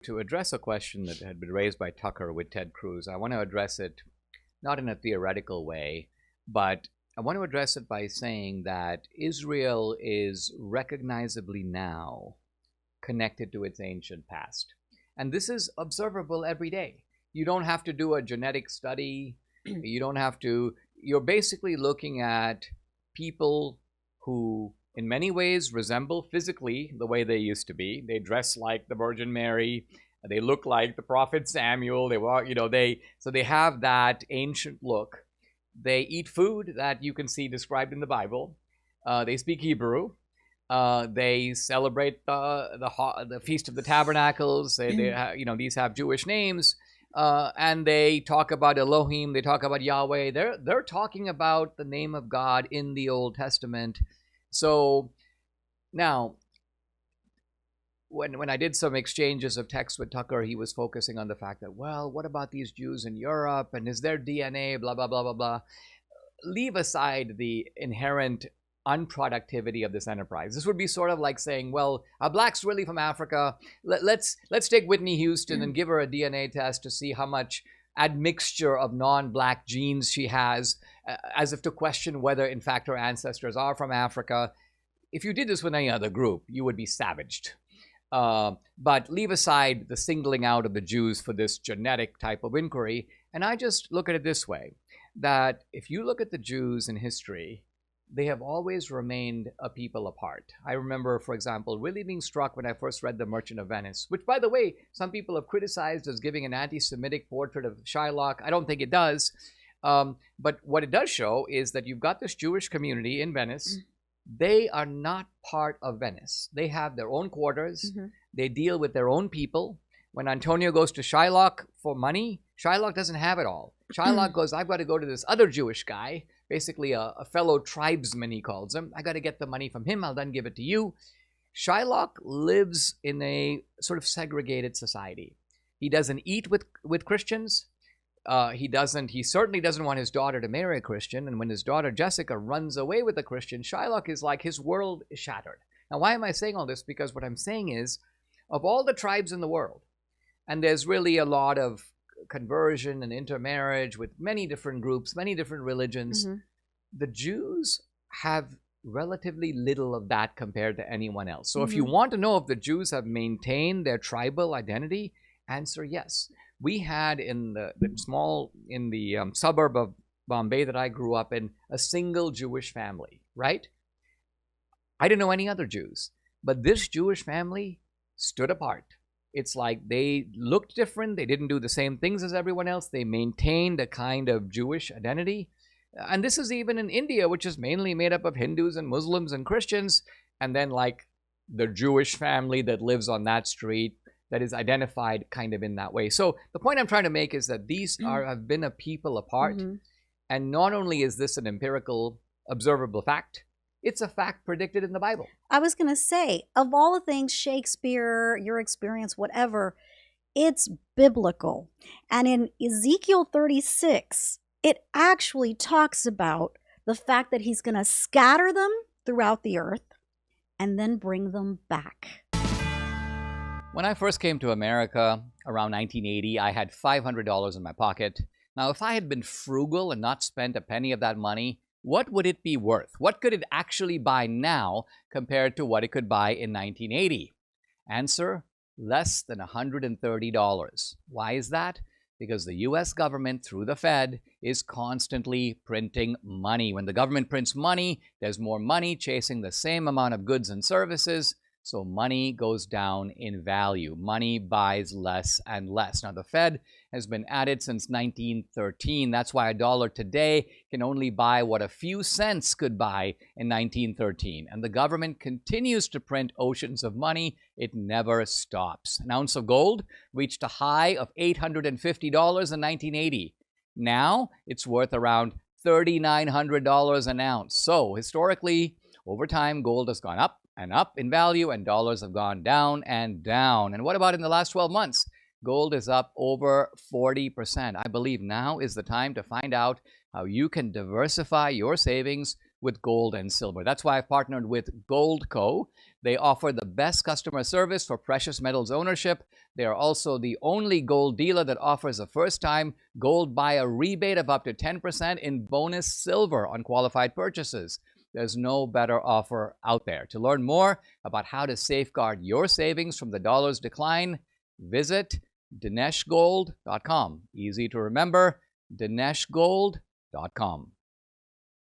To address a question that had been raised by Tucker with Ted Cruz, I want to address it not in a theoretical way, but I want to address it by saying that Israel is recognizably now connected to its ancient past. And this is observable every day. You don't have to do a genetic study. You don't have to. You're basically looking at people who in many ways resemble physically the way they used to be. They dress like the Virgin Mary. They look like the prophet Samuel. They walk, so they have that ancient look. They eat food that you can see described in the Bible. They speak Hebrew. They celebrate the Feast of the Tabernacles. These have Jewish names. And they talk about Elohim. They talk about Yahweh. They're talking about the name of God in the Old Testament. So now, when I did some exchanges of text with Tucker, he was focusing on the fact that, well, what about these Jews in Europe? And is their DNA, blah, blah, blah, blah, blah. Leave aside the inherent unproductivity of this enterprise. This would be sort of like saying, well, are blacks really from Africa? Let's take Whitney Houston and give her a DNA test to see how much admixture of non-black genes she has, as if to question whether, in fact, her ancestors are from Africa. If you did this with any other group, you would be savaged. But leave aside the singling out of the Jews for this genetic type of inquiry, and I just look at it this way, that if you look at the Jews in history, they have always remained a people apart. I remember, for example, really being struck when I first read The Merchant of Venice, which, by the way, some people have criticized as giving an anti-Semitic portrait of Shylock. I don't think it does. But what it does show is that you've got this Jewish community in Venice. They are not part of Venice. They have their own quarters. They deal with their own people. When Antonio goes to Shylock for money, Shylock doesn't have it all. Shylock goes, I've got to go to this other Jewish guy, basically a fellow tribesman, he calls him. I got to get the money from him. I'll then give it to you. Shylock lives in a sort of segregated society. He doesn't eat with Christians. He certainly doesn't want his daughter to marry a Christian. And when his daughter Jessica runs away with a Christian, Shylock is like, his world is shattered. Now, why am I saying all this? Because what I'm saying is, of all the tribes in the world, and there's really a lot of conversion and intermarriage with many different groups, many different religions, the Jews have relatively little of that compared to anyone else. So if you want to know if the Jews have maintained their tribal identity, answer yes. We had in the suburb of Bombay that I grew up in, a single Jewish family, right? I didn't know any other Jews, but this Jewish family stood apart. It's like they looked different. They didn't do the same things as everyone else. They maintained a kind of Jewish identity. And this is even in India, which is mainly made up of Hindus and Muslims and Christians. And then like the Jewish family that lives on that street that is identified kind of in that way. So the point I'm trying to make is that these have been a people apart. And not only is this an empirical, observable fact, it's a fact predicted in the Bible. I was going to say, of all the things, Shakespeare, your experience, whatever, it's biblical. And in Ezekiel 36, it actually talks about the fact that he's going to scatter them throughout the earth and then bring them back. When I first came to America around 1980, I had $500 in my pocket. Now, if I had been frugal and not spent a penny of that money, what would it be worth? What could it actually buy now compared to what it could buy in 1980? Answer, less than $130. Why is that? Because the US government, through the Fed, is constantly printing money. When the government prints money, there's more money chasing the same amount of goods and services. So money goes down in value. Money buys less and less. Now, the Fed has been at it since 1913. That's why a dollar today can only buy what a few cents could buy in 1913. And the government continues to print oceans of money. It never stops. An ounce of gold reached a high of $850 in 1980. Now, it's worth around $3,900 an ounce. So, historically, over time, gold has gone up and up in value, and dollars have gone down and down. And what about in the last 12 months? Gold is up over 40%. I believe now is the time to find out how you can diversify your savings with gold and silver. That's why I've partnered with Goldco. They offer the best customer service for precious metals ownership. They are also the only gold dealer that offers a first-time gold buyer rebate of up to 10% in bonus silver on qualified purchases. There's no better offer out there. To learn more about how to safeguard your savings from the dollar's decline, visit dineshgold.com. Easy to remember, dineshgold.com.